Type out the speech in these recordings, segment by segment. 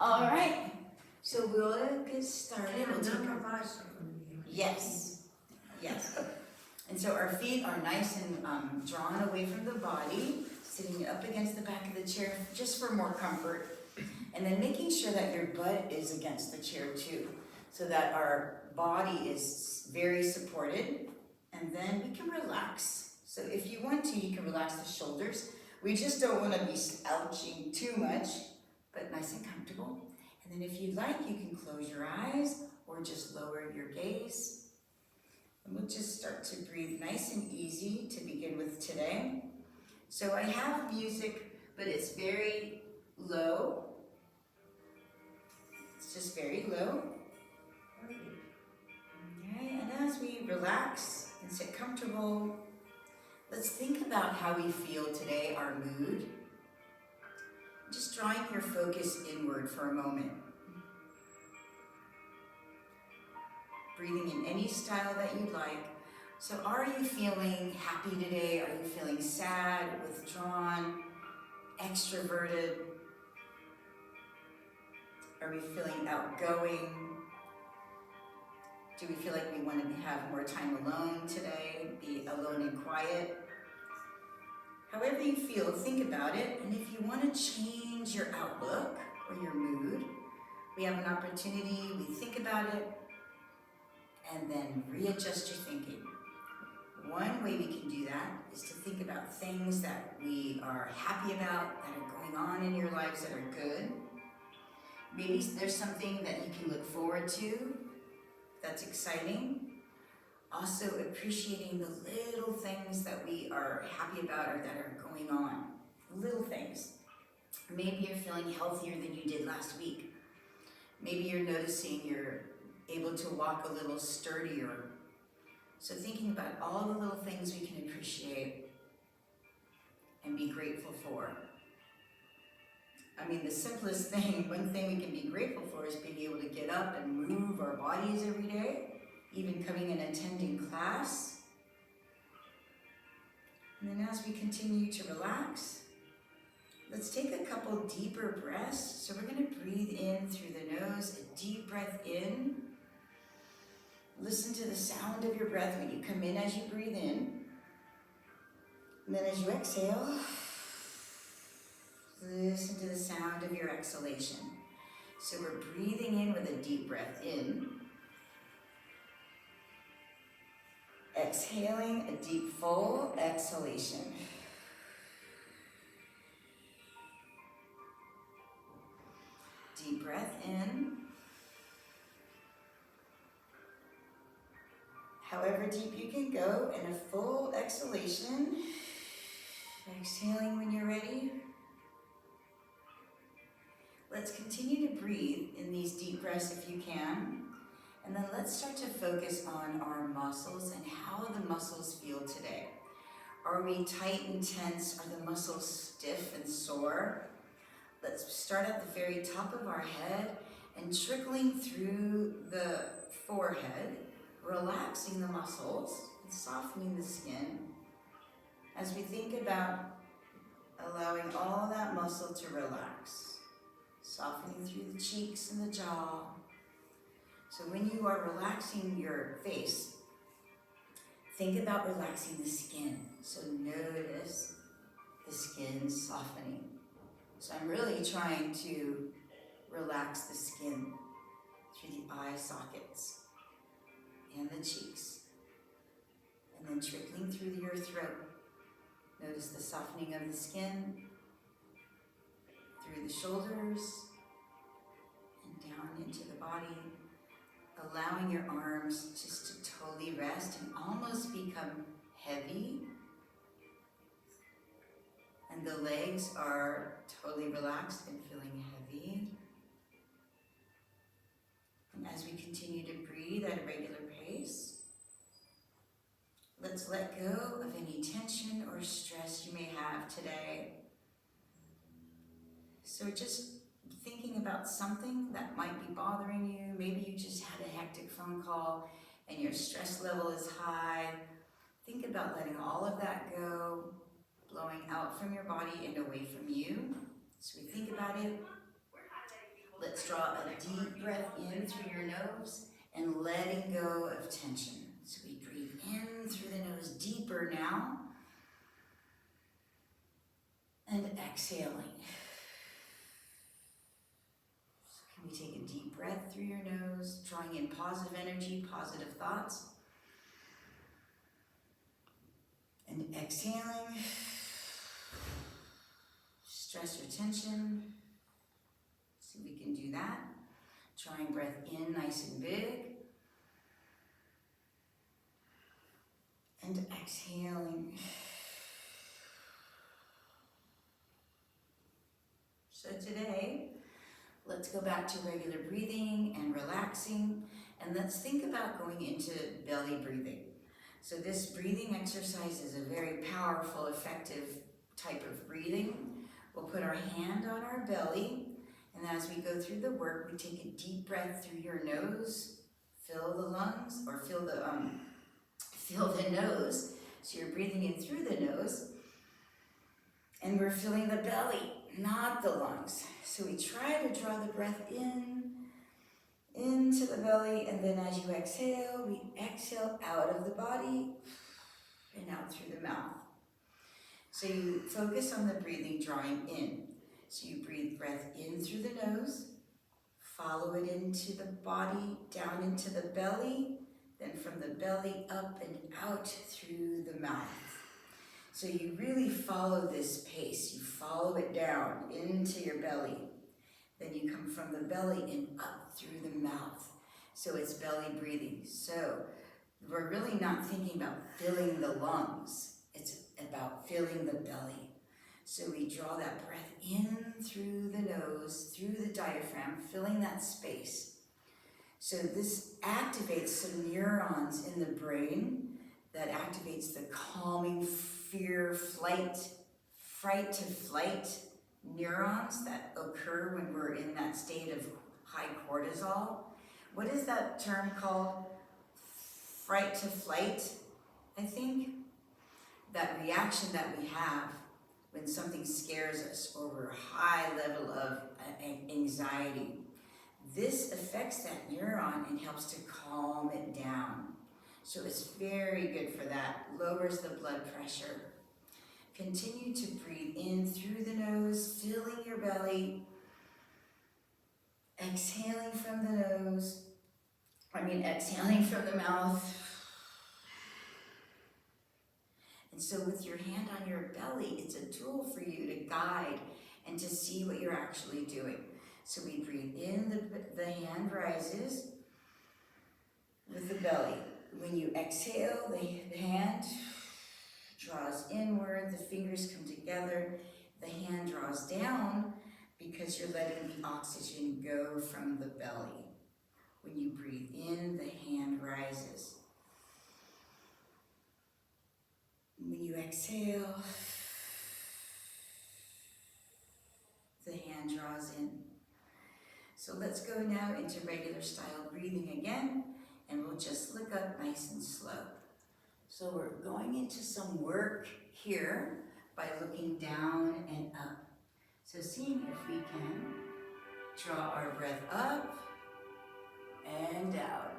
All right, so we'll get started. We'll take None our, of us are going to be. yes, yes. And so our feet are nice and drawn away from the body, sitting up against the back of the chair just for more comfort. And then making sure that your butt is against the chair too, so that our body is very supported. And then we can relax. So if you want to, you can relax the shoulders. We just don't want to be slouching too much, but nice and comfortable. And then if you'd like, you can close your eyes or just lower your gaze. And we'll just start to breathe nice and easy to begin with today. So I have music, but it's very low. It's just very low. Okay, and as we relax and sit comfortable, let's think about how we feel today, our mood. Just drawing your focus inward for a moment. Breathing in any style that you'd like. So are you feeling happy today? Are you feeling sad, withdrawn, extroverted? Are we feeling outgoing? Do we feel like we want to have more time alone today, be alone and quiet? However you feel, think about it. And if you want to change your outlook or your mood, we have an opportunity. We think about it and then readjust your thinking. One way we can do that is to think about things that we are happy about, that are going on in your lives that are good. Maybe there's something that you can look forward to that's exciting. Also appreciating the little things that we are happy about or that are going on. Little things. Maybe you're feeling healthier than you did last week. Maybe you're noticing you're able to walk a little sturdier. So thinking about all the little things we can appreciate and be grateful for. I mean, the simplest thing, one thing we can be grateful for is being able to get up and move our bodies every day, even coming and attending class. And then as we continue to relax, let's take a couple deeper breaths. So we're going to breathe in through the nose, a deep breath in. Listen to the sound of your breath when you come in as you breathe in. And then as you exhale, listen to the sound of your exhalation. So we're breathing in with a deep breath in. Exhaling a deep, full exhalation. Deep breath in. However deep you can go, and a full exhalation. Exhaling when you're ready. Let's continue to breathe in these deep breaths if you can. And then let's start to focus on our muscles and how the muscles feel today. Are we tight and tense? Are the muscles stiff and sore? Let's start at the very top of our head and trickling through the forehead, relaxing the muscles and softening the skin. As we think about allowing all that muscle to relax, softening through the cheeks and the jaw. So when you are relaxing your face, think about relaxing the skin. So notice the skin softening. So I'm really trying to relax the skin through the eye sockets and the cheeks. And then trickling through your throat. Notice the softening of the skin through the shoulders and down into the body. Allowing your arms just to totally rest and almost become heavy. And the legs are totally relaxed and feeling heavy. And as we continue to breathe at a regular pace, let's let go of any tension or stress you may have today. So just thinking about something that might be bothering you. Maybe you just had a hectic phone call and your stress level is high. Think about letting all of that go, blowing out from your body and away from you. So we think about it, let's draw a deep breath in through your nose and letting go of tension. So we breathe in through the nose deeper now. And exhaling. So can we take a deep breath through your nose, drawing in positive energy, positive thoughts. And exhaling. Stress or tension. See if we can do that. Drawing breath in nice and big. And exhaling. So today, let's go back to regular breathing and relaxing, and let's think about going into belly breathing. So this breathing exercise is a very powerful, effective type of breathing. We'll put our hand on our belly, and as we go through the work, we take a deep breath through your nose, fill the lungs, or fill the nose. So you're breathing in through the nose, and we're filling the belly, not the lungs. So we try to draw the breath into the belly, and then as you exhale, we exhale out of the body and out through the mouth. So you focus on the breathing, drawing in. So you breathe breath in through the nose, follow it into the body, down into the belly, then from the belly up and out through the mouth. So you really follow this pace. You follow it down into your belly. Then you come from the belly and up through the mouth. So it's belly breathing. So we're really not thinking about filling the lungs. It's about filling the belly. So we draw that breath in through the nose, through the diaphragm, filling that space. So this activates some neurons in the brain that activates the calming fear, fright to flight neurons that occur when we're in that state of high cortisol. What is that term called? Fright to flight, I think. That reaction that we have when something scares us or we're high level of anxiety. This affects that neuron and helps to calm it down. So it's very good for that, lowers the blood pressure. Continue to breathe in through the nose, filling your belly, exhaling from the mouth. And so with your hand on your belly, it's a tool for you to guide and to see what you're actually doing. So we breathe in, the hand rises with the belly. When you exhale, the hand draws inward, the fingers come together, the hand draws down because you're letting the oxygen go from the belly. When you breathe in, the hand rises. When you exhale, the hand draws in. So let's go now into regular style breathing again, and we'll just look up nice and slow. So we're going into some work here by looking down and up. So seeing if we can draw our breath up and down,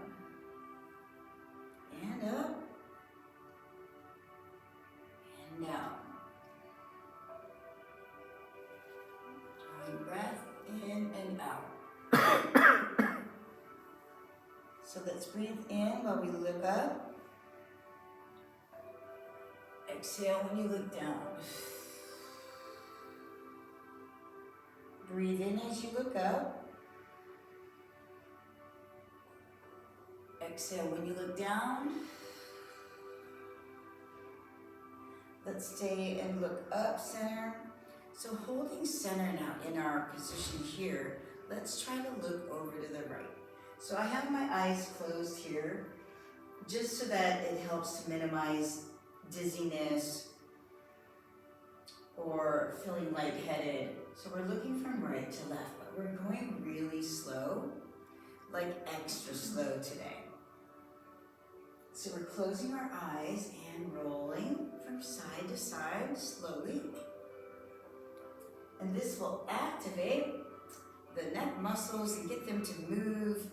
and up, and down. Drawing breath in and out. So let's breathe in while we look up. Exhale when you look down. Breathe in as you look up. Exhale when you look down. Let's stay and look up, center. So holding center now in our position here, let's try to look over to the right. So I have my eyes closed here, just so that it helps to minimize dizziness or feeling lightheaded. So we're looking from right to left, but we're going really slow, like extra slow today. So we're closing our eyes and rolling from side to side slowly. And this will activate the neck muscles and get them to move,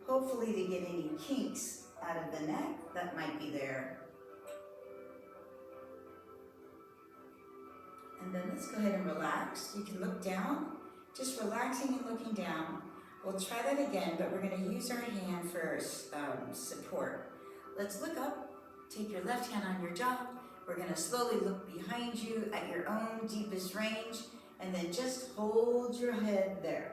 hopefully to get any kinks out of the neck that might be there. And then let's go ahead and relax. You can look down, just relaxing and looking down. We'll try that again, but we're going to use our hand for support. Let's look up, take your left hand on your jaw. We're going to slowly look behind you at your own deepest range, and then just hold your head there.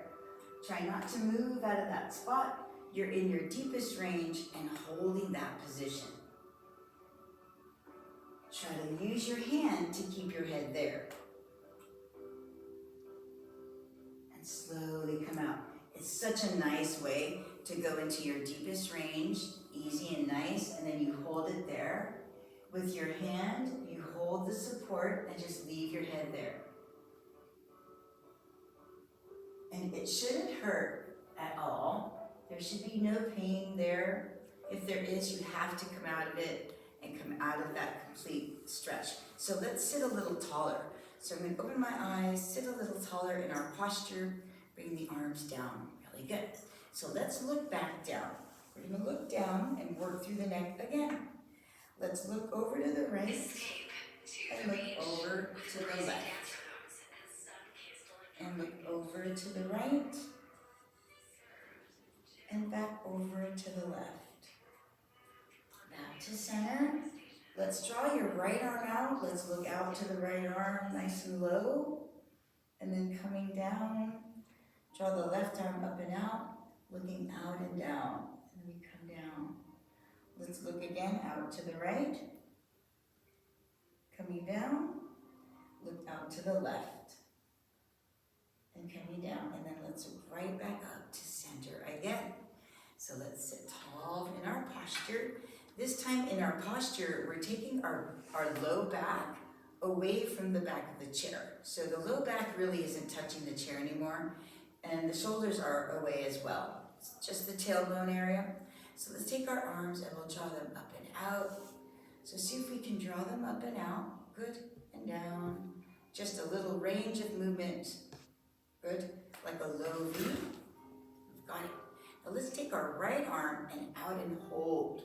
Try not to move out of that spot. You're in your deepest range and holding that position. Try to use your hand to keep your head there. And slowly come out. It's such a nice way to go into your deepest range, easy and nice, and then you hold it there. With your hand, you hold the support and just leave your head there. And it shouldn't hurt at all. There should be no pain there. If there is, you have to come out of it and come out of that complete stretch. So let's sit a little taller. So I'm going to open my eyes, sit a little taller in our posture, bring the arms down. Really good. So let's look back down. We're going to look down and work through the neck again. Let's look over to the right and look over to the left. And look over to the right and back over to the left. Back to center. Let's draw your right arm out. Let's look out to the right arm nice and low. And then coming down, draw the left arm up and out, looking out and down. And we come down. Let's look again out to the right. Coming down, look out to the left. And coming down, and then let's look right back up to center again. So let's sit tall in our posture. This time in our posture, we're taking our low back away from the back of the chair. So the low back really isn't touching the chair anymore, and the shoulders are away as well. It's just the tailbone area. So let's take our arms and we'll draw them up and out. So see if we can draw them up and out. Good, and down. Just a little range of movement. Good, like a low V. Got it. Now let's take our right arm and out and hold.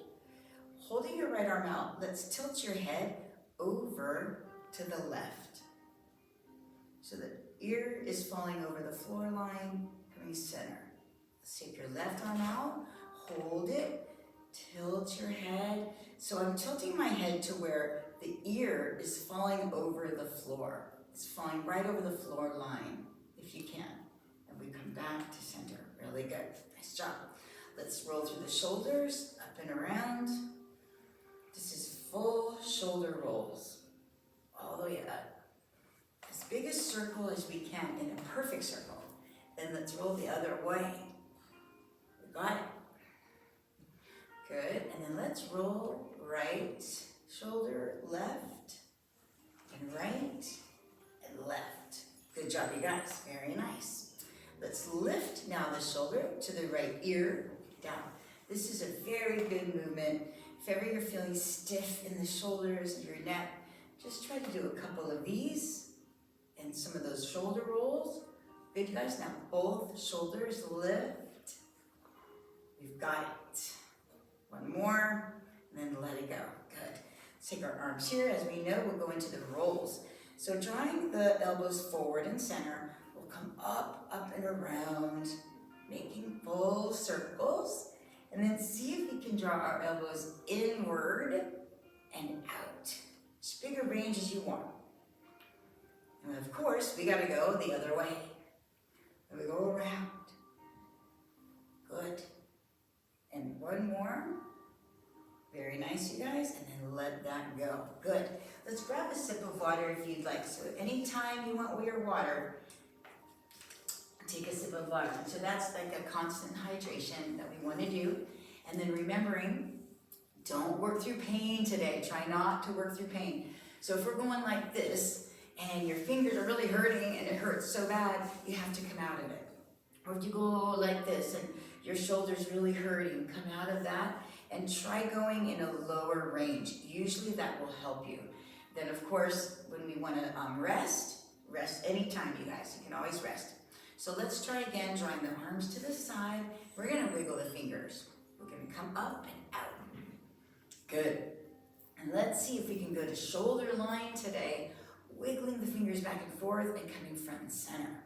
Holding your right arm out, let's tilt your head over to the left. So the ear is falling over the floor line, coming center. Let's take your left arm out, hold it, tilt your head. So I'm tilting my head to where the ear is falling over the floor. It's falling right over the floor line, if you can. And we come back to center. Really good. Nice job. Let's roll through the shoulders, up and around. This is full shoulder rolls, all the way up. As big a circle as we can in a perfect circle. Then let's roll the other way. We got it. Good, and then let's roll right shoulder, left, and right, and left. Good job, you guys, very nice. Let's lift now the shoulder to the right ear, down. This is a very good movement. If ever you're feeling stiff in the shoulders and your neck, just try to do a couple of these and some of those shoulder rolls. Good, guys, now both shoulders lift. We've got it. One more, and then let it go. Good. Let's take our arms here. As we know, we'll go into the rolls. So drawing the elbows forward and center, we'll come up, up and around, making full circles. And then see if we can draw our elbows inward and out. As big a range as you want. And of course, we gotta go the other way. And we go around. Good. And one more. Very nice, you guys. And then let that go. Good. Let's grab a sip of water if you'd like. So anytime you want your water, take a sip of water. So that's like a constant hydration that we want to do. And then remembering, don't work through pain today. Try not to work through pain. So if we're going like this and your fingers are really hurting and it hurts so bad, you have to come out of it. Or if you go like this and your shoulder's really hurting, come out of that and try going in a lower range. Usually that will help you. Then of course, when we want to rest anytime, you guys. You can always rest. So let's try again, drawing the arms to the side. We're gonna wiggle the fingers. We're gonna come up and out. Good. And let's see if we can go to shoulder line today, wiggling the fingers back and forth and coming front and center.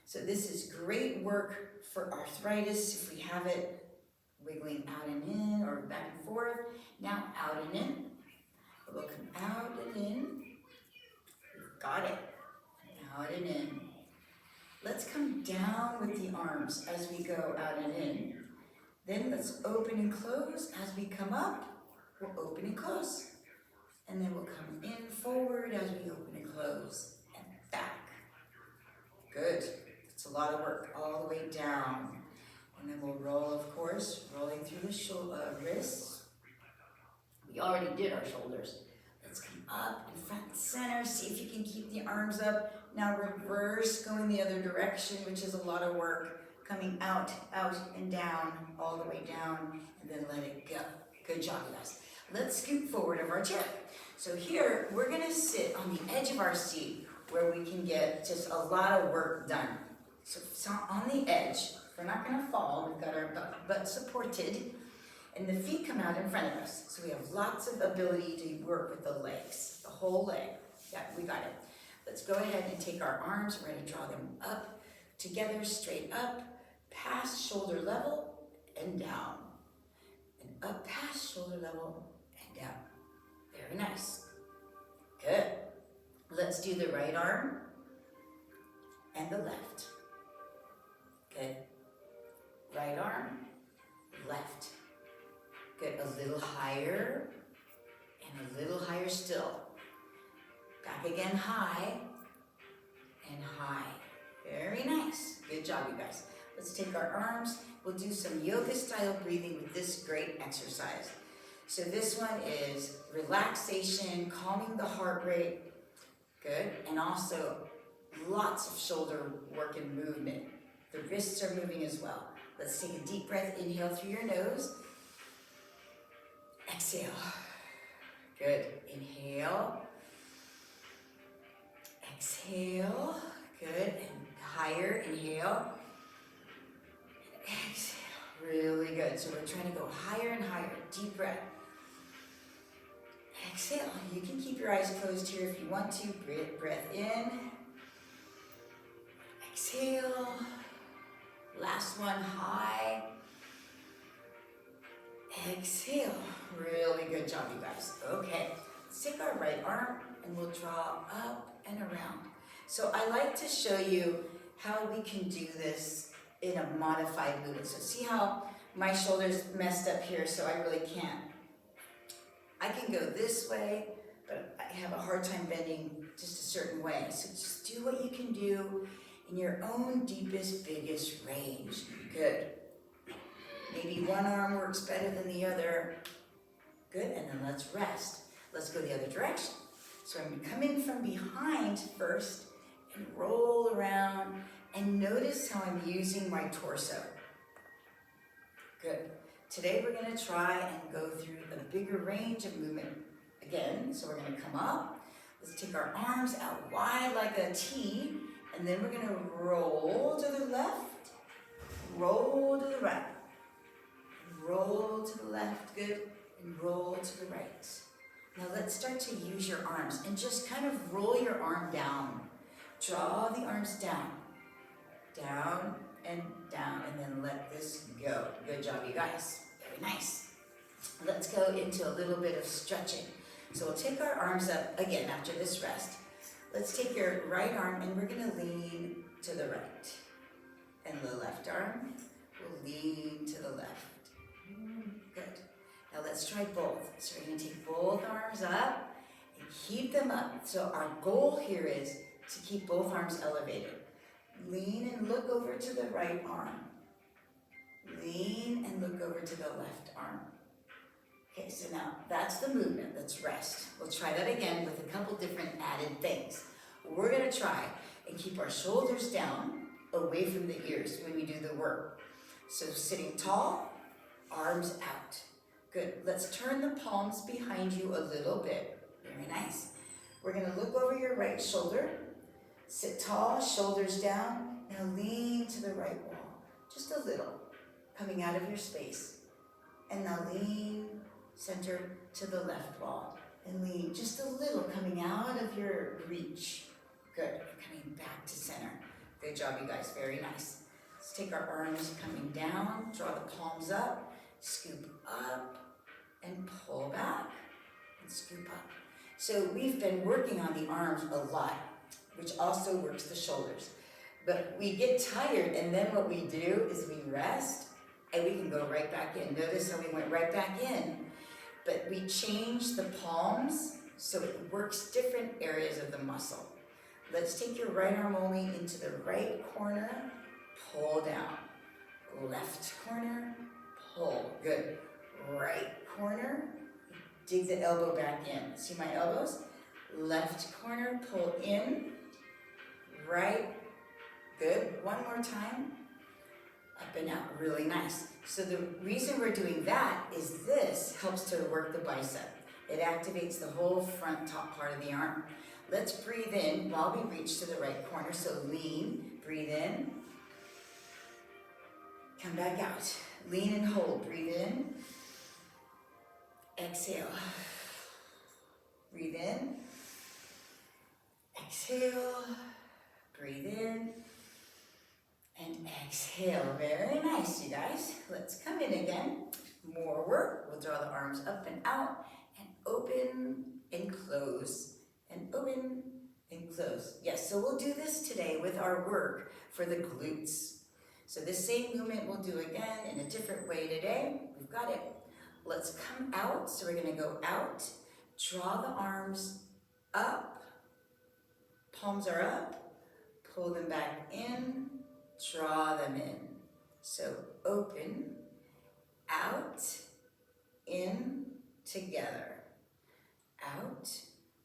So this is great work for arthritis if we have it, wiggling out and in or back and forth. Now out and in. We'll come out and in. We've got it. Out and in. Let's come down with the arms as we go out and in. Then let's open and close. As we come up, we'll open and close. And then we'll come in forward as we open and close. And back. Good. It's a lot of work all the way down. And then we'll roll, of course, rolling through the wrists. We already did our shoulders. Let's come up and front and center. See if you can keep the arms up. Now reverse, going the other direction, which is a lot of work. Coming out, out, and down, all the way down, and then let it go. Good job, you guys. Let's scoot forward of our chair. So here, we're gonna sit on the edge of our seat where we can get just a lot of work done. So on the edge, we're not gonna fall. We've got our butt supported, and the feet come out in front of us. So we have lots of ability to work with the legs, the whole leg. Yeah, we got it. Let's go ahead and take our arms. We're gonna draw them up, together, straight up, past shoulder level, and down. And up past shoulder level, and down. Very nice. Good. Let's do the right arm and the left. Good. Right arm, left. Good. A little higher and a little higher still. Back again, high and high. Very nice. Good job, you guys. Let's take our arms. We'll do some yoga style breathing with this great exercise. So this one is relaxation, calming the heart rate. Good. And also lots of shoulder work and movement. The wrists are moving as well. Let's take a deep breath. Inhale through your nose. Exhale. Good. Inhale. Exhale. Good. And higher. Inhale. Exhale. Really good. So we're trying to go higher and higher. Deep breath. Exhale. You can keep your eyes closed here if you want to. Breath in. Exhale. Last one, high. Exhale. Really good job, you guys. Okay, let's take our right arm and we'll draw up and around. So I like to show you how we can do this in a modified movement. So see how my shoulder's messed up here, so I really can't. I can go this way, but I have a hard time bending just a certain way. So just do what you can do in your own deepest, biggest range. Good. Maybe one arm works better than the other. Good, and then let's rest. Let's go the other direction. So I'm gonna come in from behind first and roll around and notice how I'm using my torso. Good. Today we're gonna try and go through a bigger range of movement again. So we're gonna come up. Let's take our arms out wide like a T, and then we're gonna roll to the left, roll to the right, roll to the left, good, and roll to the right. Now let's start to use your arms and just kind of roll your arm down. Draw the arms down, down and down, and then let this go. Good job, you guys. Very nice. Let's go into a little bit of stretching. So we'll take our arms up again after this rest. Let's take your right arm and we're gonna lean to the right. And the left arm will lean to the left. Good. Now let's try both. So we're gonna take both arms up and keep them up. So our goal here is to keep both arms elevated. Lean and look over to the right arm. Lean and look over to the left arm. Okay, so now that's the movement. Let's rest. We'll try that again with a couple different added things. We're gonna try and keep our shoulders down, away from the ears when we do the work. So sitting tall, arms out. Good. Let's turn the palms behind you a little bit. Very nice. We're gonna look over your right shoulder. Sit tall, shoulders down. Now lean to the right wall, just a little, coming out of your space. And now lean center to the left wall. And lean just a little, coming out of your reach. Good, coming back to center. Good job, you guys, very nice. Let's take our arms coming down, draw the palms up, scoop up, and pull back, and scoop up. So we've been working on the arms a lot, which also works the shoulders. But we get tired, and then what we do is we rest, and we can go right back in. Notice how we went right back in. But we change the palms so it works different areas of the muscle. Let's take your right arm only into the right corner, pull down. Left corner, pull, good. Right corner, dig the elbow back in. See my elbows? Left corner, pull in. Right, good. One more time. Up and out, really nice. So the reason we're doing that is this helps to work the bicep. It activates the whole front top part of the arm. Let's breathe in while we reach to the right corner. So lean, breathe in. Come back out. Lean and hold, breathe in. Exhale. Breathe in. Exhale. Breathe in. And exhale. Very nice, you guys. Let's come in again. More work. We'll draw the arms up and out and open and close and open and close. Yes, so we'll do this today with our work for the glutes. So this same movement we'll do again in a different way today. We've got it. Let's come out. So we're going to go out. Draw the arms up. Palms are up. Pull them back in. Draw them in. So open, out, in, together. Out,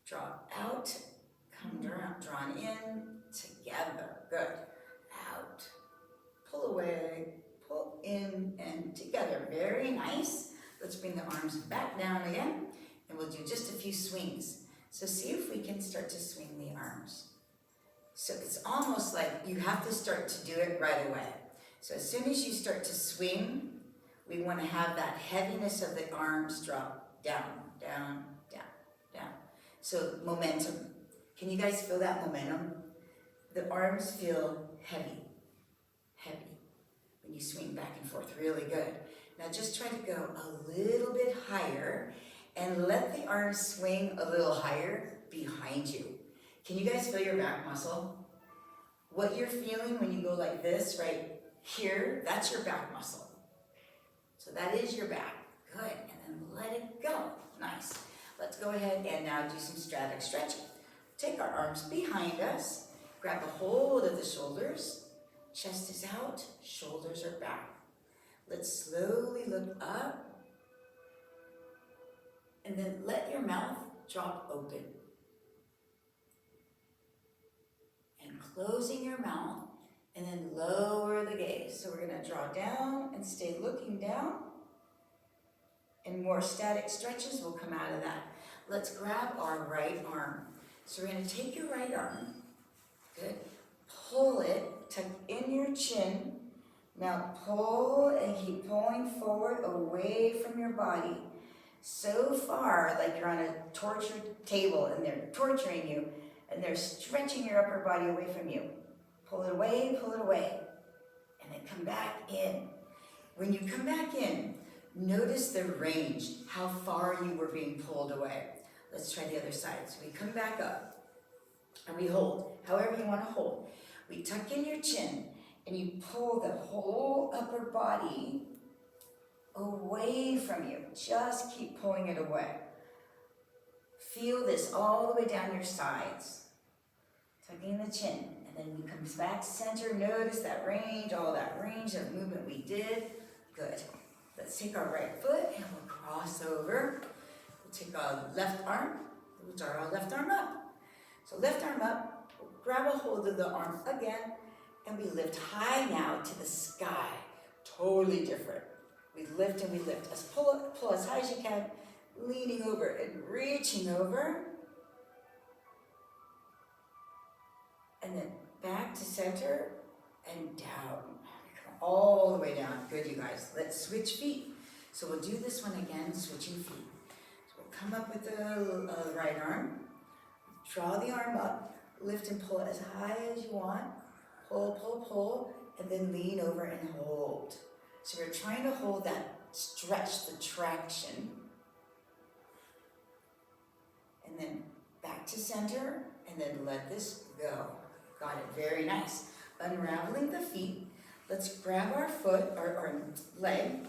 draw out, come drawn in, together. Good. Out, pull away, pull in, and together. Very nice. Let's bring the arms back down again, and we'll do just a few swings. So see if we can start to swing the arms. So it's almost like you have to start to do it right away. So as soon as you start to swing, we want to have that heaviness of the arms drop down, down, down, down. So momentum. Can you guys feel that momentum? The arms feel heavy, heavy when you swing back and forth. Really good. Now just try to go a little bit higher and let the arms swing a little higher behind you. Can you guys feel your back muscle? What you're feeling when you go like this right here, that's your back muscle. So that is your back. Good. And then let it go. Nice. Let's go ahead and now do some static stretching. Take our arms behind us. Grab a hold of the shoulders. Chest is out. Shoulders are back. Let's slowly look up. And then let your mouth drop open. Closing your mouth, and then lower the gaze. So we're going to draw down and stay looking down. And more static stretches will come out of that. Let's grab our right arm. So we're going to take your right arm. Good. Pull it, tuck in your chin. Now pull and keep pulling forward away from your body. So far, like you're on a torture table and they're torturing you. And they're stretching your upper body away from you. Pull it away, and then come back in. When you come back in, notice the range, how far you were being pulled away. Let's try the other side. So we come back up, and we hold, however you want to hold. We tuck in your chin, and you pull the whole upper body away from you. Just keep pulling it away. Feel this all the way down your sides. Tucking the chin, and then we come back center. Notice that range, all that range of movement we did. Good. Let's take our right foot and we'll cross over. We'll take our left arm. We'll draw our left arm up. So left arm up, we'll grab a hold of the arm again, and we lift high now to the sky. Totally different. We lift and we lift. Just pull as high as you can, leaning over and reaching over. And then back to center, and down. Come all the way down. Good, you guys. Let's switch feet. So we'll do this one again, switching feet. So we'll come up with the right arm. Draw the arm up. Lift and pull as high as you want. Pull, pull, pull. And then lean over and hold. So we're trying to hold that stretch, the traction. And then back to center. And then let this go. Got it. Very nice. Unraveling the feet. Let's grab our foot, our leg.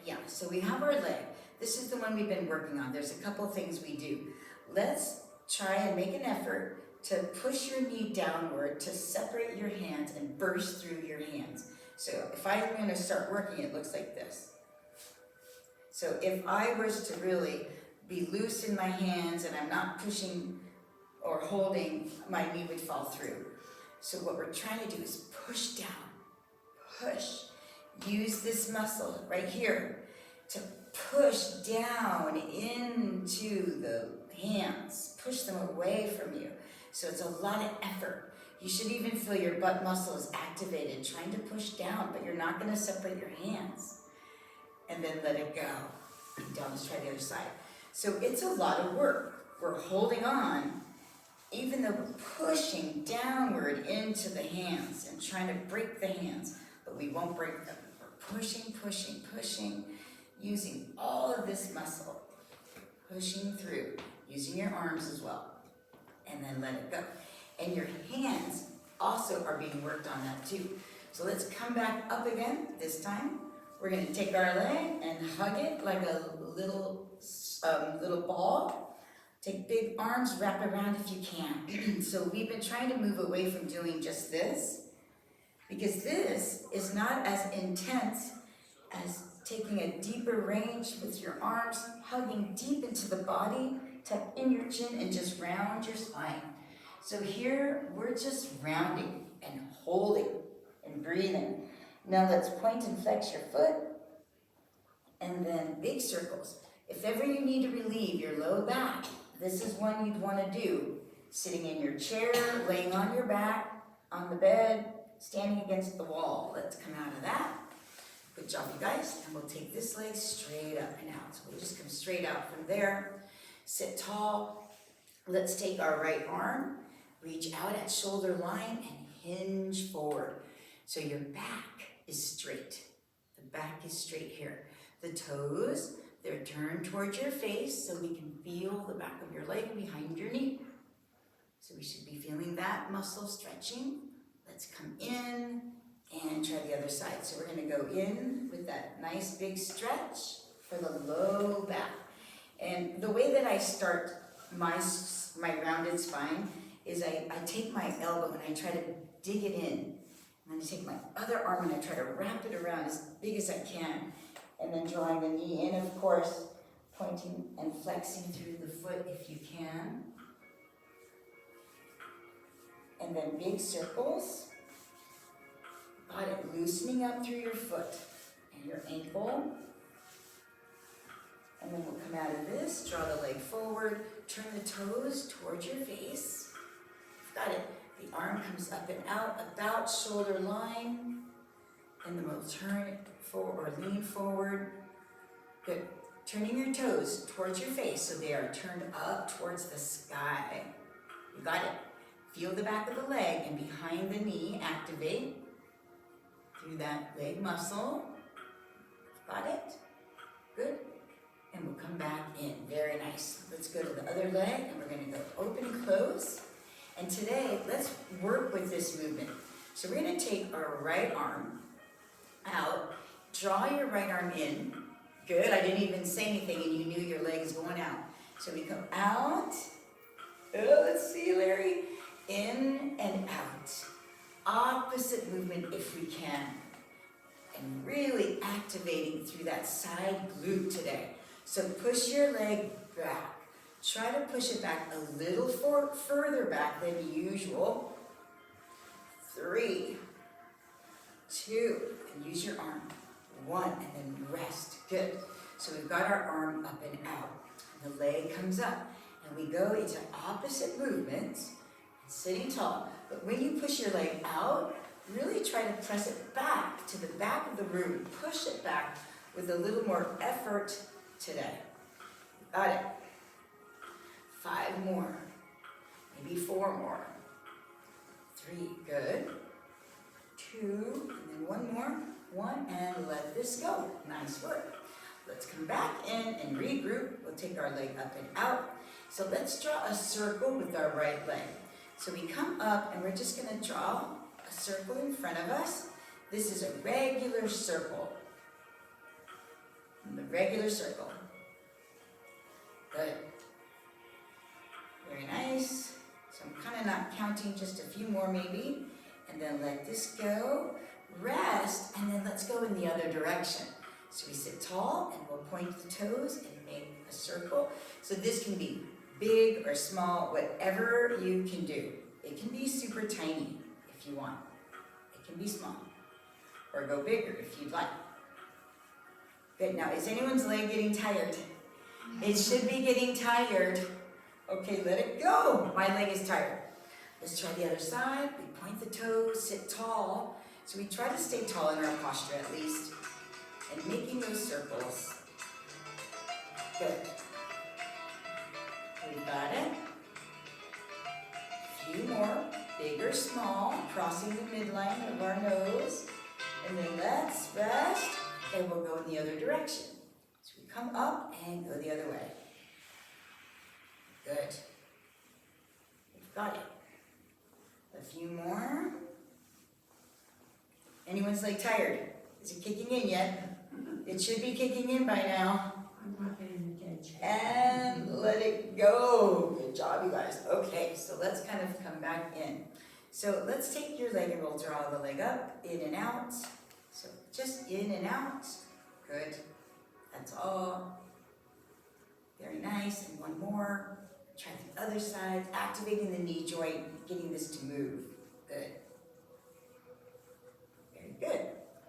Yeah, so we have our leg. This is the one we've been working on. There's a couple things we do. Let's try and make an effort to push your knee downward to separate your hands and burst through your hands. So if I'm going to start working, it looks like this. So if I was to really be loose in my hands and I'm not pushing or holding, my knee would fall through. So what we're trying to do is push down, push. Use this muscle right here to push down into the hands. Push them away from you. So it's a lot of effort. You should even feel your butt muscle is activated, trying to push down, but you're not going to separate your hands. And then let it go. Down, let's try the other side. So it's a lot of work. We're holding on, even though we're pushing downward into the hands and trying to break the hands, but we won't break them. We're pushing, pushing, pushing, using all of this muscle, pushing through, using your arms as well. And then let it go. And your hands also are being worked on that too. So let's come back up again. This time, we're going to take our leg and hug it like a little ball. Take big arms, wrap around if you can. So we've been trying to move away from doing just this, because this is not as intense as taking a deeper range with your arms, hugging deep into the body, tuck in your chin and just round your spine. So here, we're just rounding and holding and breathing. Now let's point and flex your foot, and then big circles. If ever you need to relieve your low back, this is one you'd want to do. Sitting in your chair, laying on your back, on the bed, standing against the wall. Let's come out of that. Good job, you guys. And we'll take this leg straight up and out. So we'll just come straight out from there. Sit tall. Let's take our right arm, reach out at shoulder line and hinge forward. So your back is straight. The back is straight here. The toes, they're turned towards your face so we can feel the back of your leg behind your knee. So we should be feeling that muscle stretching. Let's come in and try the other side. So we're going to go in with that nice big stretch for the low back. And the way that I start my rounded spine is I take my elbow and I try to dig it in. And then I take my other arm and I try to wrap it around as big as I can. And then drawing the knee in, of course, pointing and flexing through the foot if you can. And then big circles. Got it, loosening up through your foot and your ankle. And then we'll come out of this, draw the leg forward, turn the toes towards your face. Got it. The arm comes up and out, about shoulder line. And then we'll turn it forward or lean forward. Good. Turning your toes towards your face so they are turned up towards the sky. You got it. Feel the back of the leg and behind the knee, activate through that leg muscle. Got it? Good. And we'll come back in. Very nice. Let's go to the other leg and we're going to go open and close. And today, let's work with this movement. So we're going to take our right arm out. Draw your right arm in. Good. I didn't even say anything and you knew your leg is going out. So we come out. Oh, let's see, Larry. In and out. Opposite movement if we can. And really activating through that side glute today. So push your leg back. Try to push it back a little further back than usual. 3, 2, and use your arm. 1, and then rest. Good. So we've got our arm up and out. And the leg comes up. And we go into opposite movements. Sitting tall. But when you push your leg out, really try to press it back to the back of the room. Push it back with a little more effort today. Got it. 5 more. Maybe 4 more. 3, good. 2, and then 1 more. 1, and let this go. Nice work. Let's come back in and regroup. We'll take our leg up and out. So let's draw a circle with our right leg. So we come up and we're just going to draw a circle in front of us. This is a regular circle. The regular circle. Good. Very nice. So I'm kind of not counting, just a few more maybe. And then let this go. Rest, and then let's go in the other direction. So we sit tall and we'll point the toes and make a circle. So this can be big or small, whatever you can do. It can be super tiny if you want. It can be small. Or go bigger if you'd like. Good, now is anyone's leg getting tired? It should be getting tired. Okay, let it go. My leg is tired. Let's try the other side. We point the toes, sit tall. So we try to stay tall in our posture at least. And making those circles. Good. We got it. A few more, big or small, crossing the midline of our nose. And then let's rest, and we'll go in the other direction. So we come up and go the other way. Good. We've got it. A few more. Anyone's leg tired? Is it kicking in yet? It should be kicking in by now. I'm not paying attention. And let it go. Good job, you guys. Okay, so let's kind of come back in. So let's take your leg and we'll draw the leg up, in and out. So just in and out. Good. That's all. Very nice. And 1 more. Try the other side. Activating the knee joint, getting this to move. Good. Very good.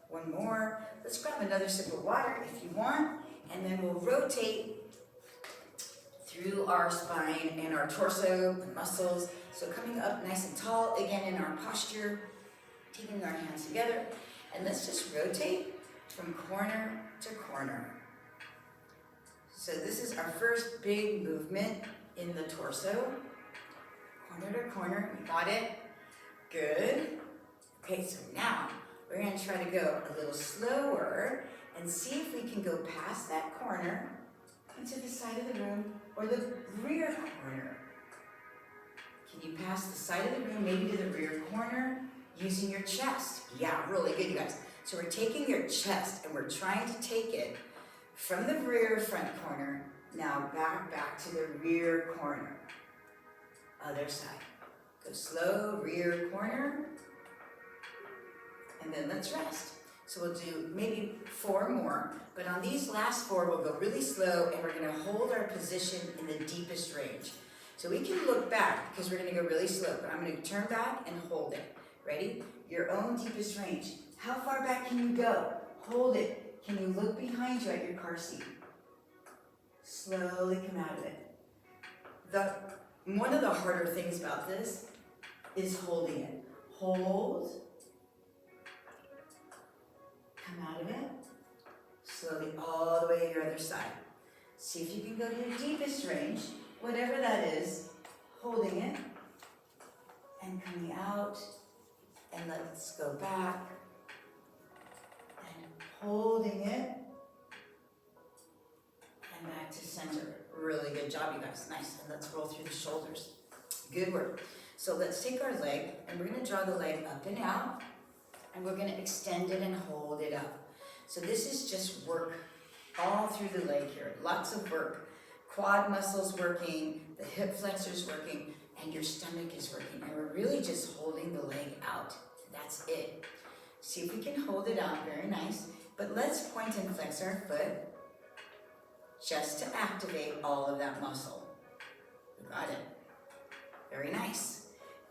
1 more. Let's grab another sip of water if you want, and then we'll rotate through our spine and our torso, the muscles. So coming up nice and tall, again in our posture, taking our hands together, and let's just rotate from corner to corner. So this is our first big movement in the torso. Corner to corner, you got it? Good. Okay, so now, we're going to try to go a little slower and see if we can go past that corner into the side of the room or the rear corner. Can you pass the side of the room, maybe to the rear corner, using your chest? Yeah, really good, you guys. So we're taking your chest and we're trying to take it from the rear front corner, now back to the rear corner. Other side. Go slow, rear corner. And then let's rest. So we'll do maybe 4 more, but on these last 4, we'll go really slow and we're gonna hold our position in the deepest range. So we can look back because we're gonna go really slow, but I'm gonna turn back and hold it. Ready? Your own deepest range. How far back can you go? Hold it. Can you look behind you at your car seat? Slowly come out of it. One of the harder things about this is holding it. Hold. Come out of it, slowly all the way to your other side. See if you can go to your deepest range, whatever that is, holding it, and coming out, and let's go back, and holding it, and back to center. Really good job, you guys, nice. And let's roll through the shoulders. Good work. So let's take our leg, and we're gonna draw the leg up and out, and we're going to extend it and hold it up. So this is just work all through the leg here. Lots of work. Quad muscles working, the hip flexors working, and your stomach is working. And we're really just holding the leg out. That's it. See if we can hold it out. Very nice. But let's point and flex our foot just to activate all of that muscle. You got it. Very nice.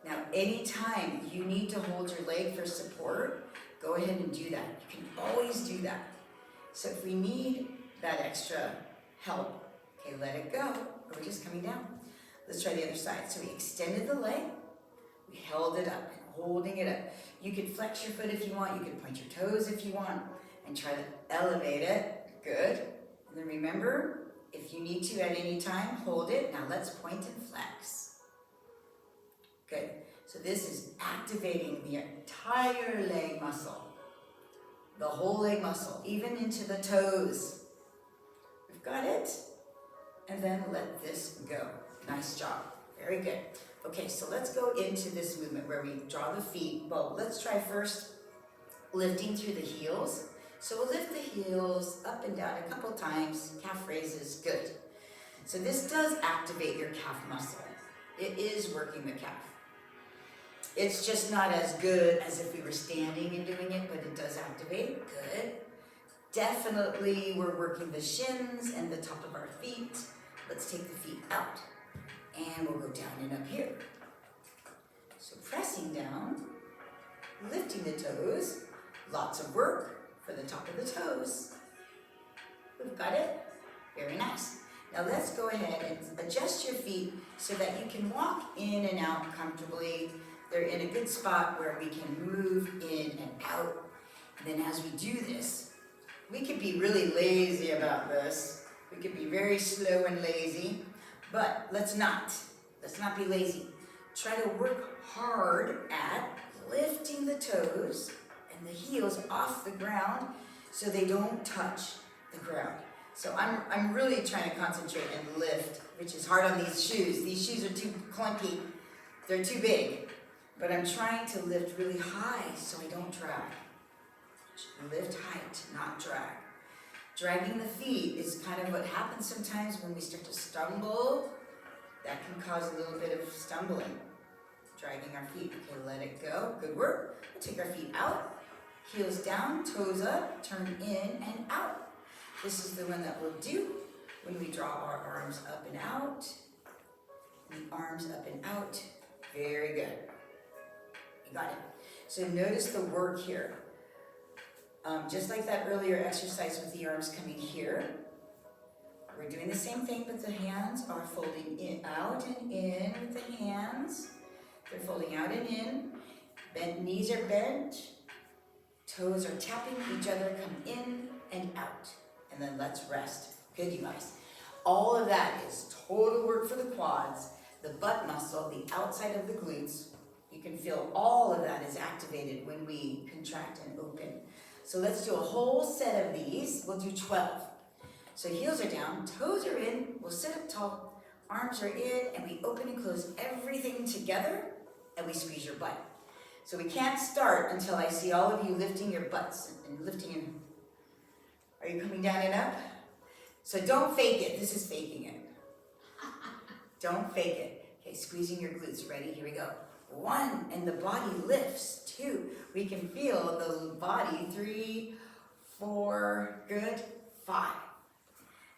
Now, anytime you need to hold your leg for support, go ahead and do that. You can always do that. So if we need that extra help, okay, let it go. We're just coming down. Let's try the other side. So we extended the leg, we held it up and holding it up. You can flex your foot if you want, you can point your toes if you want, and try to elevate it. Good. And then remember, if you need to at any time, hold it. Now let's point and flex. Good. So this is activating the entire leg muscle. The whole leg muscle, even into the toes. We've got it. And then let this go. Nice job. Very good. Okay, so let's go into this movement where we draw the feet. Well, let's try first lifting through the heels. So we'll lift the heels up and down a couple times. Calf raises. Good. So this does activate your calf muscle. It is working the calf. It's just not as good as if we were standing and doing it, but it does activate. Good. Definitely we're working the shins and the top of our feet. Let's take the feet out. And we'll go down and up here. So pressing down, lifting the toes. Lots of work for the top of the toes. We've got it. Very nice. Now let's go ahead and adjust your feet so that you can walk in and out comfortably. They're in a good spot where we can move in and out. And then as we do this, we could be really lazy about this. We could be very slow and lazy, but let's not be lazy. Try to work hard at lifting the toes and the heels off the ground so they don't touch the ground. So I'm really trying to concentrate and lift, which is hard on these shoes. These shoes are too clunky. They're too big. But I'm trying to lift really high so I don't drag. Lift height, not drag. Dragging the feet is kind of what happens sometimes when we start to stumble. That can cause a little bit of stumbling. Dragging our feet. Okay, let it go. Good work. We'll take our feet out. Heels down, toes up, turn in and out. This is the one that we'll do when we draw our arms up and out. The arms up and out. Very good. You got it. So notice the work here. Just like that earlier exercise with the arms coming here. We're doing the same thing, but the hands are folding in, out and in with the hands. They're folding out and in. Bent knees are bent. Toes are tapping each other, come in and out. And then let's rest. Good, you guys. All of that is total work for the quads, the butt muscle, the outside of the glutes. You can feel all of that is activated when we contract and open. So let's do a whole set of these. We'll do 12. So heels are down, toes are in, we'll sit up tall, arms are in, and we open and close everything together, and we squeeze your butt. So we can't start until I see all of you lifting your butts and lifting your... Are you coming down and up? So don't fake it. This is faking it. Don't fake it. Okay, squeezing your glutes. Ready? Here we go. 1, and the body lifts. 2, we can feel the body. 3, 4, good. 5,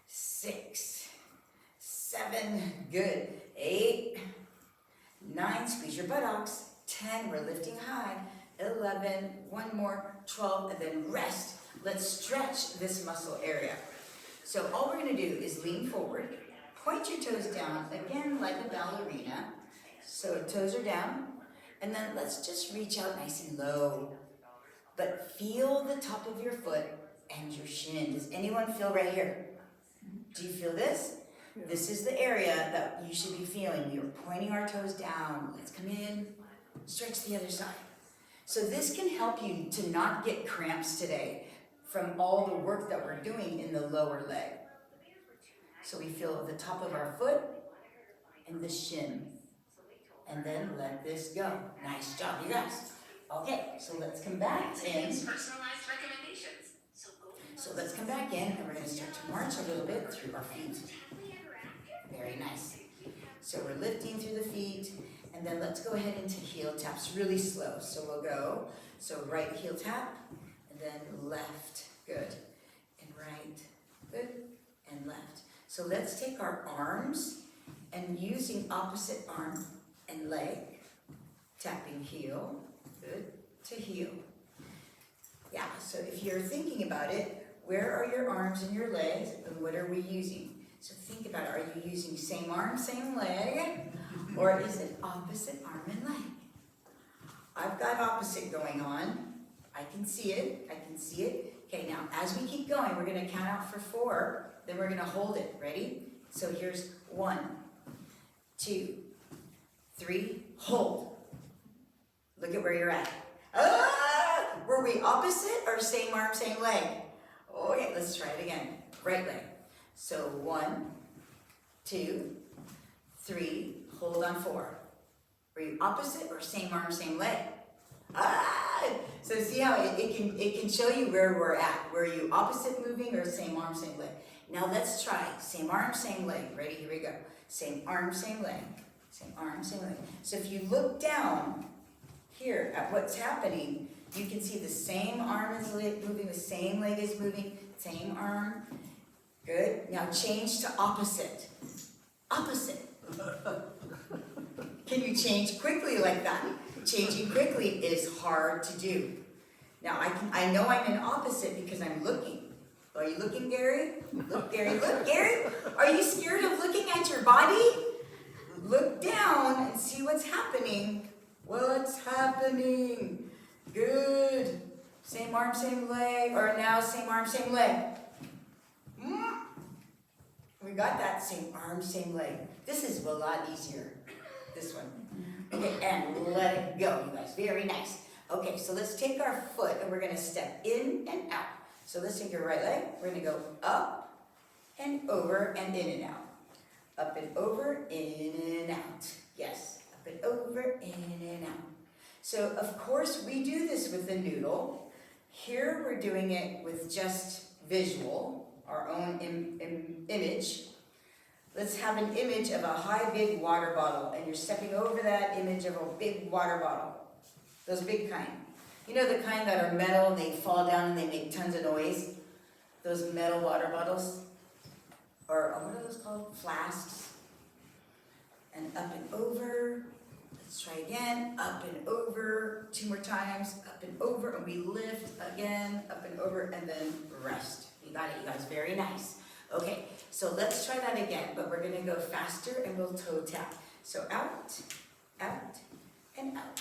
6, 7, good. 8, 9, squeeze your buttocks. 10, we're lifting high. 11, one more. 12, and then rest. Let's stretch this muscle area. So all we're gonna do is lean forward, point your toes down, again like a ballerina. So toes are down, and then let's just reach out nice and low. But feel the top of your foot and your shin. Does anyone feel right here? Do you feel this? Yeah. This is the area that you should be feeling. We are pointing our toes down. Let's come in, stretch the other side. So this can help you to not get cramps today from all the work that we're doing in the lower leg. So we feel the top of our foot and the shin. And then let this go. Nice job, you guys. Okay, so let's come back in. So let's come back in, and we're going to start to march a little bit through our feet. Very nice. So we're lifting through the feet, and then let's go ahead into heel taps really slow. So we'll go, so right heel tap, and then left, good, and right, good, and left. So let's take our arms, and using opposite arm and leg, tapping heel, good, to heel. Yeah, so if you're thinking about it, where are your arms and your legs, and what are we using? So think about it, are you using same arm, same leg, or is it opposite arm and leg? I've got opposite going on. I can see it, I can see it. Okay, now as we keep going, we're gonna count out for 4, then we're gonna hold it, ready? So here's 1, 2, 3, hold. Look at where you're at. Were we opposite or same arm, same leg? Okay, let's try it again. Right leg. So 1, 2, 3, hold on 4. Were you opposite or same arm, same leg? So see how it can show you where we're at. Were you opposite moving or same arm, same leg? Now let's try same arm, same leg. Ready? Here we go. Same arm, same leg. Same arm, same leg. So if you look down here at what's happening, you can see the same arm is moving, the same leg is moving, same arm. Good. Now change to opposite. Opposite. Can you change quickly like that? Changing quickly is hard to do. Now I know I'm in opposite because I'm looking. Are you looking, Gary? Look, Gary. Look, Gary. Are you scared of looking at your body? Look down and see what's happening. What's happening? Good. Same arm, same leg. Or now same arm, same leg. We got that same arm, same leg. This is a lot easier. This one. Okay, and let it go, you guys. Very nice. Okay, so let's take our foot and we're going to step in and out. So let's take your right leg. We're going to go up and over and in and out. Up and over, in and out. Yes, up and over, in and out. So, of course, we do this with the noodle. Here we're doing it with just visual, our own image. Let's have an image of a high, big water bottle, and you're stepping over that image of a big water bottle. Those big kind. You know the kind that are metal and they fall down and they make tons of noise? Those metal water bottles? Or what are those called? Flasks. And up and over. Let's try again. Up and over. 2 more times. Up and over. And we lift again. Up and over. And then rest. You got it, you guys. Very nice. Okay, so let's try that again. But we're going to go faster and we'll toe tap. So out, out, and out,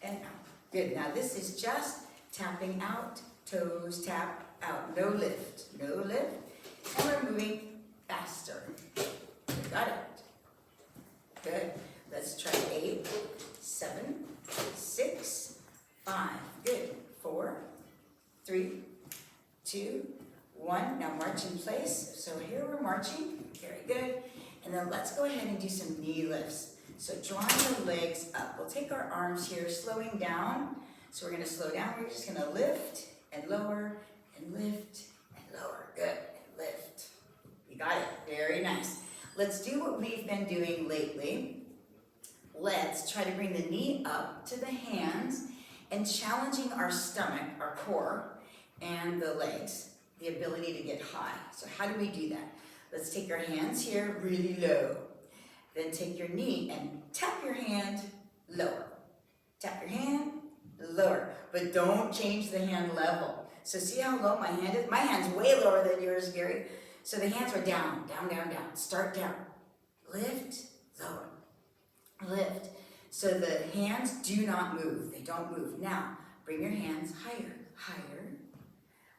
and out. Good. Now this is just tapping out, toes tap out. No lift. No lift. And we're moving faster. Got it. Good. Let's try 8, 7, 6, 5. Good. 4, 3, 2, 1. Now march in place. So here we're marching. Very good. And then let's go ahead and do some knee lifts. So drawing the legs up. We'll take our arms here, slowing down. So we're going to slow down. We're just going to lift and lower and lift and lower. Good. And lift. You got it. Very nice. Let's do what we've been doing lately. Let's try to bring the knee up to the hands and challenging our stomach, our core, and the legs, the ability to get high. So how do we do that? Let's take our hands here really low. Then take your knee and tap your hand lower. Tap your hand lower. But don't change the hand level. So see how low my hand is? My hand's way lower than yours, Gary. So the hands are down, down, down, down. Start down. Lift, lower. Lift. So the hands do not move. They don't move. Now, bring your hands higher, higher,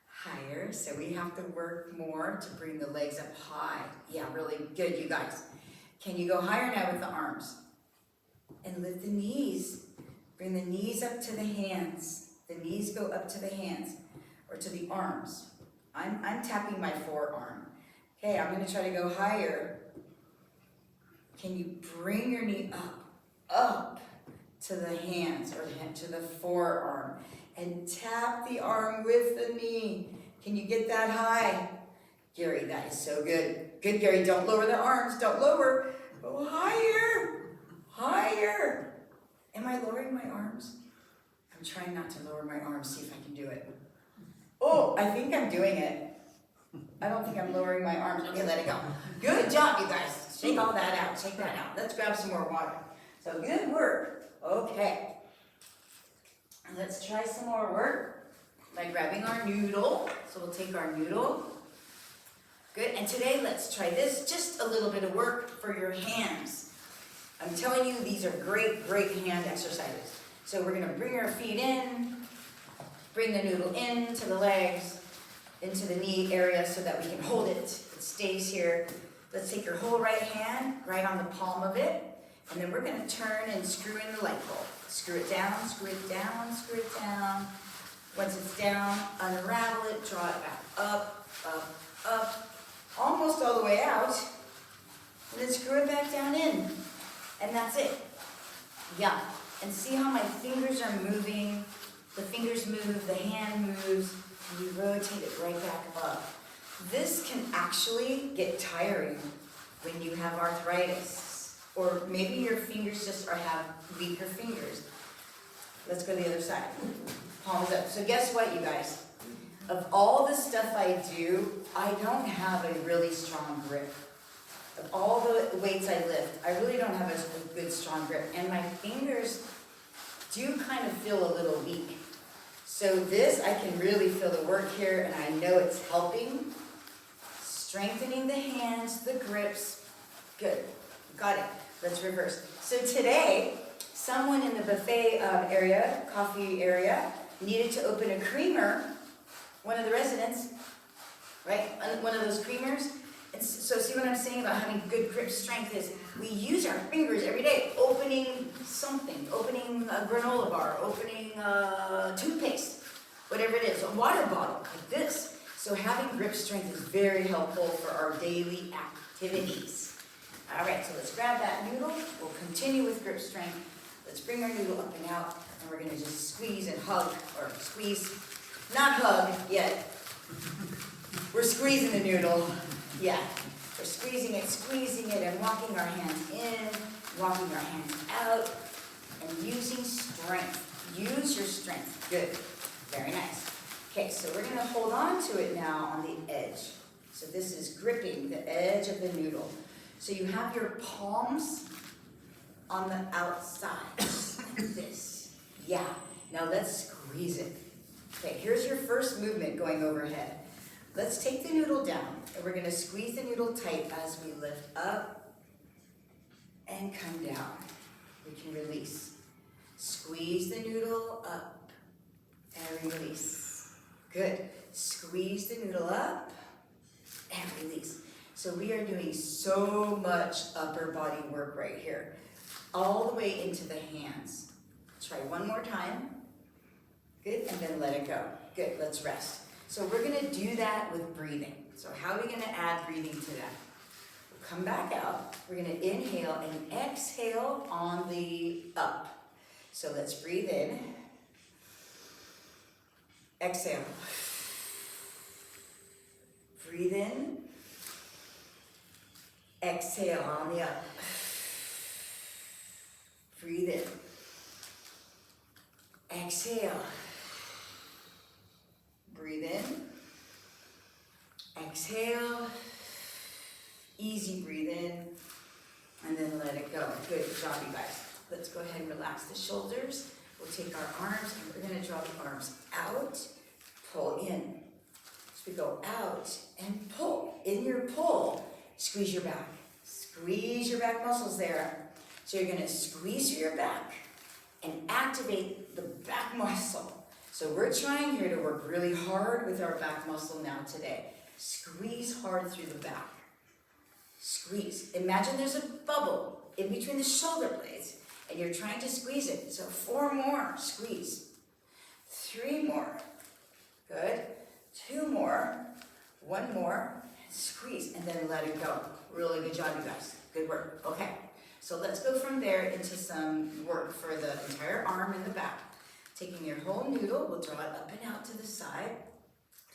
higher. So we have to work more to bring the legs up high. Yeah, really good, you guys. Can you go higher now with the arms? And lift the knees. Bring the knees up to the hands. The knees go up to the hands or to the arms. I'm tapping my forearm. Okay, I'm going to try to go higher. Can you bring your knee up to the hands or to the forearm and tap the arm with the knee? Can you get that high? Gary, that is so good. Good, Gary, don't lower the arms. Don't lower. Go higher. Higher. Am I lowering my arms? I'm trying not to lower my arms. See if I can do it. Oh, I think I'm doing it. I don't think I'm lowering my arms. Okay, let it go. Good job, you guys. Shake all that out. Shake that out. Let's grab some more water. So good work. Okay. Let's try some more work by grabbing our noodle. So we'll take our noodle. Good. And today, let's try this. Just a little bit of work for your hands. I'm telling you, these are great, great hand exercises. So we're gonna bring our feet in, bring the noodle into the legs, into the knee area so that we can hold it. It stays here. Let's take your whole right hand, right on the palm of it, and then we're gonna turn and screw in the light bulb. Screw it down, screw it down, screw it down. Once it's down, unravel it, draw it back up, up, up, almost all the way out, and then screw it back down in. And that's it. Yeah. And see how my fingers are moving? The fingers move, the hand moves, and you rotate it right back up. This can actually get tiring when you have arthritis, or maybe your fingers just have weaker fingers. Let's go to the other side. Palms up. So guess what, you guys? Of all the stuff I do, I don't have a really strong grip. Of all the weights I lift, I really don't have a good strong grip. And my fingers do kind of feel a little weak. So this, I can really feel the work here, and I know it's helping. Strengthening the hands, the grips. Good. Got it. Let's reverse. So today, someone in the buffet area, coffee area, needed to open a creamer, one of the residents, right? One of those creamers. And so see what I'm saying about having good grip strength is we use our fingers every day, opening something, opening a granola bar, opening toothpaste, whatever it is, a water bottle like this. So having grip strength is very helpful for our daily activities. All right, so let's grab that noodle. We'll continue with grip strength. Let's bring our noodle up and out, and we're gonna just squeeze and hug, or squeeze, not hug yet. We're squeezing the noodle. Yeah, we're squeezing it, and walking our hands in, walking our hands out, and using strength. Use your strength. Good. Very nice. Okay, so we're going to hold on to it now on the edge. So this is gripping the edge of the noodle. So you have your palms on the outside, like this. Yeah. Now let's squeeze it. Okay, here's your first movement going overhead. Let's take the noodle down, and we're going to squeeze the noodle tight as we lift up and come down. We can release. Squeeze the noodle up and release. Good. Squeeze the noodle up and release. So we are doing so much upper body work right here, all the way into the hands. Try one more time. Good, and then let it go. Good, let's rest. So we're gonna do that with breathing. So how are we gonna add breathing to that? We'll come back out. We're gonna inhale and exhale on the up. So let's breathe in. Exhale. Breathe in. Exhale on the up. Breathe in. Exhale. Breathe in. Exhale. Easy breathe in. And then let it go. Good job, you guys. Let's go ahead and relax the shoulders. We'll take our arms and we're going to draw the arms out. Pull in. So we go out and pull. In your pull, squeeze your back. Squeeze your back muscles there. So you're going to squeeze through your back and activate the back muscle. So we're trying here to work really hard with our back muscle now today. Squeeze hard through the back. Squeeze. Imagine there's a bubble in between the shoulder blades and you're trying to squeeze it. So 4 more, squeeze. 3 more. Good. 2 more. 1 more, squeeze, and then let it go. Really good job, you guys. Good work. Okay. So let's go from there into some work for the entire arm and the back. Taking your whole noodle, we'll draw it up and out to the side.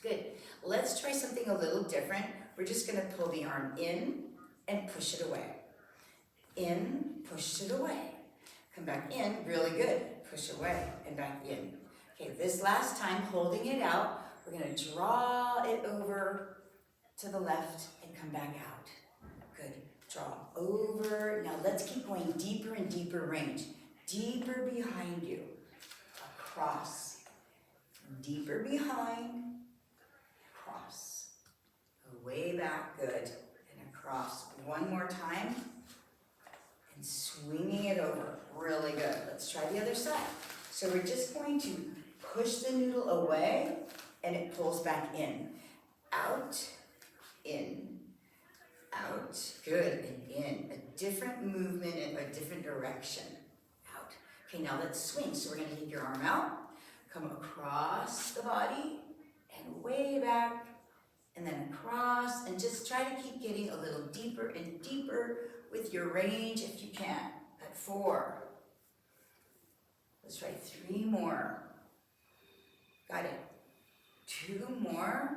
Good. Let's try something a little different. We're just going to pull the arm in and push it away. In, push it away. Come back in, really good. Push away and back in. Okay, this last time, holding it out, we're going to draw it over to the left and come back out. Good. Draw over. Now let's keep going deeper and deeper range. Deeper behind you. Across. Deeper behind. Across. Way back. Good. And across. One more time. And swinging it over. Really good. Let's try the other side. So we're just going to push the noodle away and it pulls back in. Out, in, out. Good, and in. A different movement in a different direction. Out. Okay, now let's swing. So we're gonna take your arm out, come across the body, and way back, and then across, and just try to keep getting a little deeper and deeper with your range if you can. At 4. Let's try 3 more. Got it. 2 more.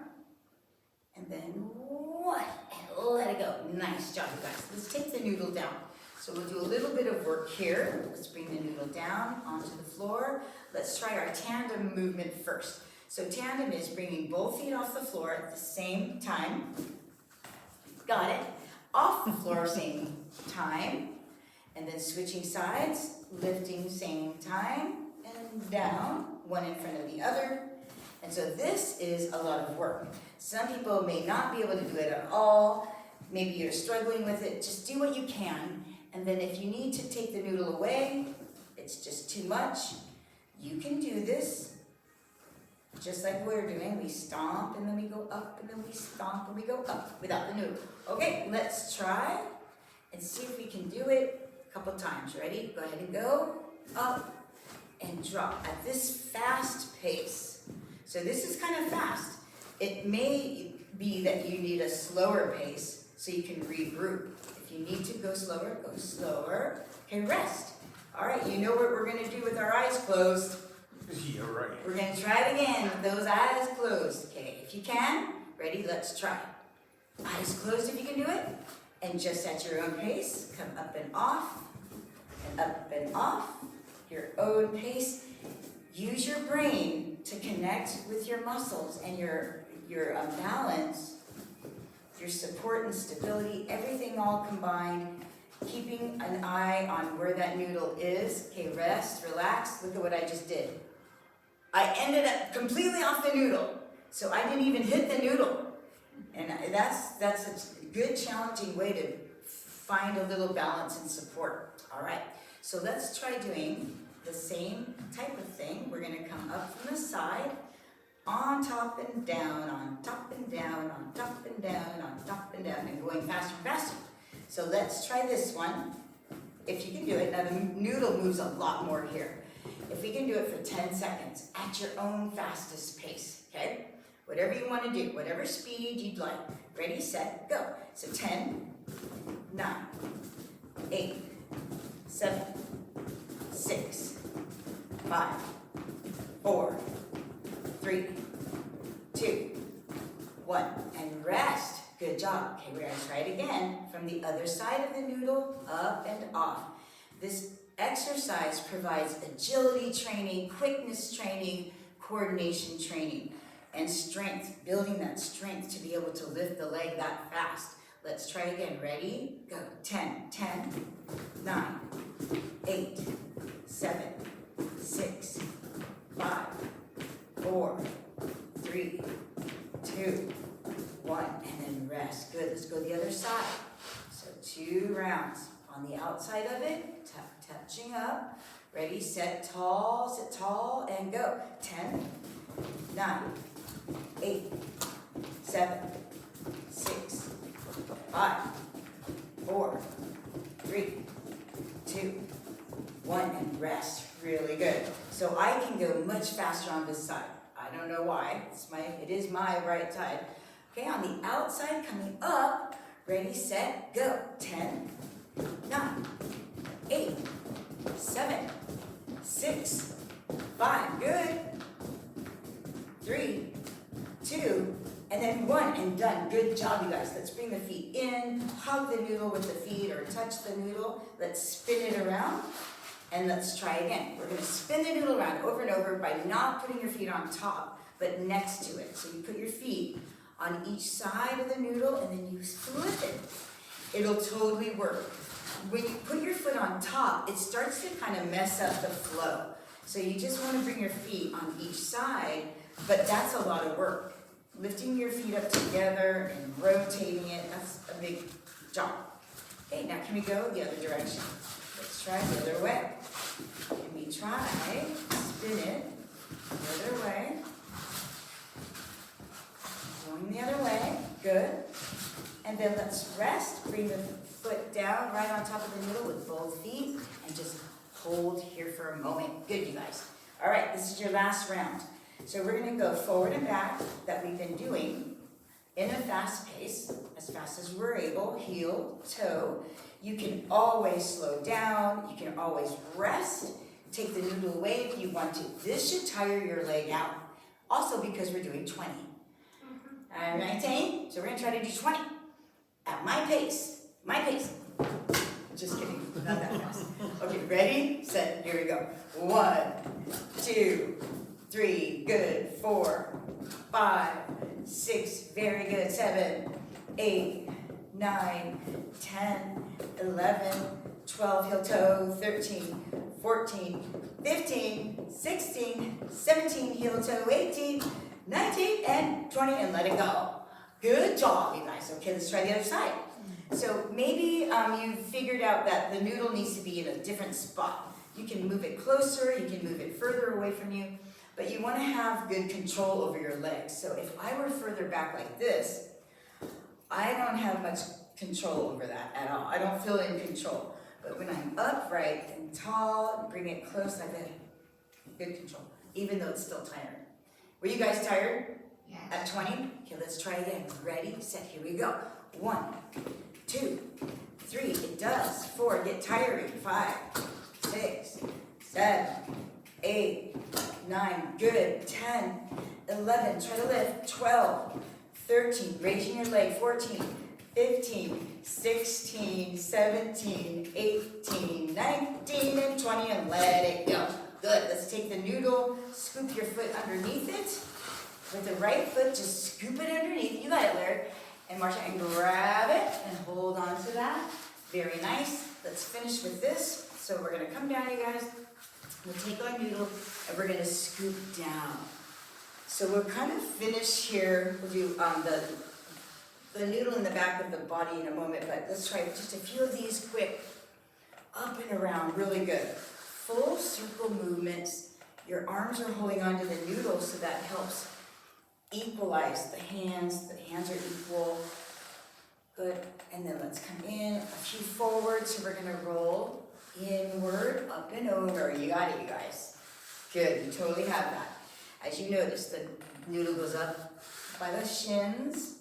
And then 1. And let it go. Nice job, you guys. Let's take the noodle down. So we'll do a little bit of work here. Let's bring the noodle down onto the floor. Let's try our tandem movement first. So tandem is bringing both feet off the floor at the same time. Got it. Off the floor, same time. And then switching sides, lifting same time, and down, one in front of the other. And so this is a lot of work. Some people may not be able to do it at all. Maybe you're struggling with it. Just do what you can. And then if you need to take the noodle away, it's just too much, you can do this just like we're doing. We stomp and then we go up and then we stomp and we go up without the noodle. Okay, let's try and see if we can do it a couple times. Ready? Go ahead and go up and drop at this fast pace. So this is kind of fast. It may be that you need a slower pace so you can regroup. If you need to go slower, go slower. Okay, rest. All right, you know what we're gonna do with our eyes closed. Yeah, right. We're gonna try it again with those eyes closed. Okay, if you can, ready, let's try. Eyes closed if you can do it. And just at your own pace, come up and off, your own pace. Use your brain to connect with your muscles and your balance, your support and stability, everything all combined. Keeping an eye on where that noodle is. Okay, rest, relax. Look at what I just did. I ended up completely off the noodle, so I didn't even hit the noodle. And that's a good, challenging way to find a little balance and support. All right, so let's try doing the same type of thing. We're gonna come up from the side, on top and down, on top and down, on top and down, on top and down, and going faster and faster. So let's try this one, if you can do it. Now the noodle moves a lot more here. If we can do it for 10 seconds at your own fastest pace, okay? Whatever you want to do, whatever speed you'd like. Ready, set, go. So 10, 9, 8, 7, 6, 5, 4, 3, 2, 1, and rest. Good job. Okay, we're going to try it again from the other side of the noodle, up and off. This exercise provides agility training, quickness training, coordination training, and strength, building that strength to be able to lift the leg that fast. Let's try again. Ready? Go. 10, 9, 8, 7, 6, 5, 4, 3, 2, 1, and then rest. Good. Let's go the other side. So 2 rounds. On the outside of it, touching up. Ready, set tall, and go. 10, 9, 8, 7, 6, 5, 4, 3, 2, 1, and rest. Really good. So I can go much faster on this side. I don't know why. It is my right side. Okay, on the outside, coming up. Ready, set, go. 10, 9, 8, 7, 6, 5. Good. 3, 2, and then 1, and done. Good job, you guys. Let's bring the feet in, hug the noodle with the feet, or touch the noodle. Let's spin it around, and let's try again. We're going to spin the noodle around over and over by not putting your feet on top, but next to it. So you put your feet on each side of the noodle, and then you flip it. It'll totally work. When you put your foot on top, it starts to kind of mess up the flow. So you just want to bring your feet on each side, but that's a lot of work. Lifting your feet up together and rotating it, that's a big job. Okay, now can we go the other direction? Let's try the other way. And we try, spin it the other way. Going the other way, good. And then let's rest, bring the foot down right on top of the noodle with both feet, and just hold here for a moment. Good, you guys. All right, this is your last round. So we're gonna go forward and back that we've been doing in a fast pace, as fast as we're able, heel, toe. You can always slow down, you can always rest, take the noodle away if you want to. This should tire your leg out. Also because we're doing 20. All right, Tane? So we're gonna try to do 20 at my pace. My pace. Just kidding, not that fast. Okay, ready, set, here we go. 1, 2, 3, good. 4, 5, 6, very good. 7, 8, 9, 10, 11, 12, heel toe, 13, 14, 15, 16, 17, heel toe, 18, 19, and 20, and let it go. Good job, you guys. Okay, let's try the other side. So maybe you figured out that the noodle needs to be in a different spot. You can move it closer, you can move it further away from you, but you want to have good control over your legs. So if I were further back like this, I don't have much control over that at all. I don't feel in control. But when I'm upright and tall, bring it close, I get good control, even though it's still tired. Were you guys tired? Yes. At 20? Okay, let's try again. Ready, set, here we go. 1, 2, 3, it does. 4, get tiring. 5, 6, 7, 8, 9, good. 10, 11, try to lift. 12, 13, raising your leg. 14, 15, 16, 17, 18, 19, and 20, and let it go. Good, let's take the noodle, scoop your foot underneath it. With the right foot, just scoop it underneath. You got it, Larry. And Marsha, and grab it and hold on to that. Very nice. Let's finish with this. So we're gonna come down, you guys. We'll take our noodle and we're gonna scoop down. So we'll kind of finish here. We'll do the noodle in the back of the body in a moment, but let's try just a few of these quick. Up and around, really good. Full circle movements. Your arms are holding onto the noodle, so that helps equalize the hands. The hands are equal. Good. And then let's come in, a few forward. So we're gonna roll inward, up and over. You got it, you guys. Good, you totally have that. As you notice, the noodle goes up by the shins,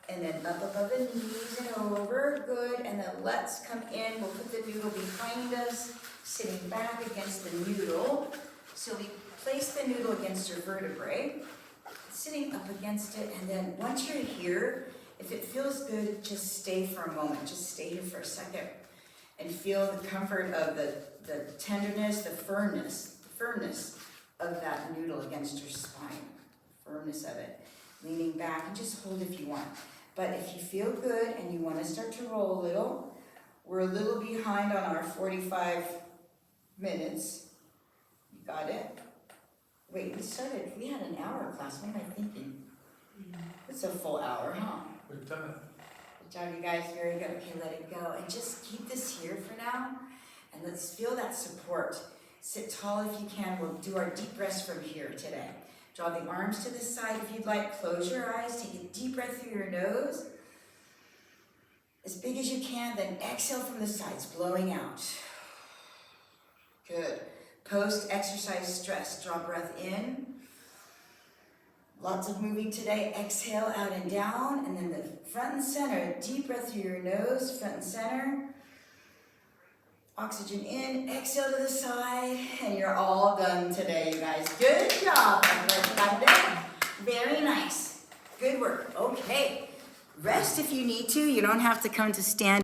and then up above the knees and over. Good. And then let's come in. We'll put the noodle behind us, sitting back against the noodle. So we place the noodle against your vertebrae, sitting up against it, and then once you're here, if it feels good, just stay for a moment. Just stay here for a second and feel the comfort of the tenderness, the firmness of that noodle against your spine, firmness of it. Leaning back, and just hold if you want. But if you feel good and you want to start to roll a little, we're a little behind on our 45 minutes. You got it? Wait, we had an hour class. What am I thinking? It's a full hour, huh? We've done it. Good job, you guys. Very good. Okay, let it go. And just keep this here for now. And let's feel that support. Sit tall if you can. We'll do our deep breaths from here today. Draw the arms to the side if you'd like. Close your eyes. Take a deep breath through your nose. As big as you can. Then exhale from the sides, blowing out. Good. Post-exercise stress. Draw breath in. Lots of moving today. Exhale out and down. And then the front and center. Deep breath through your nose. Front and center. Oxygen in. Exhale to the side. And you're all done today, you guys. Good job. Very nice. Good work. Okay. Rest if you need to. You don't have to come to stand.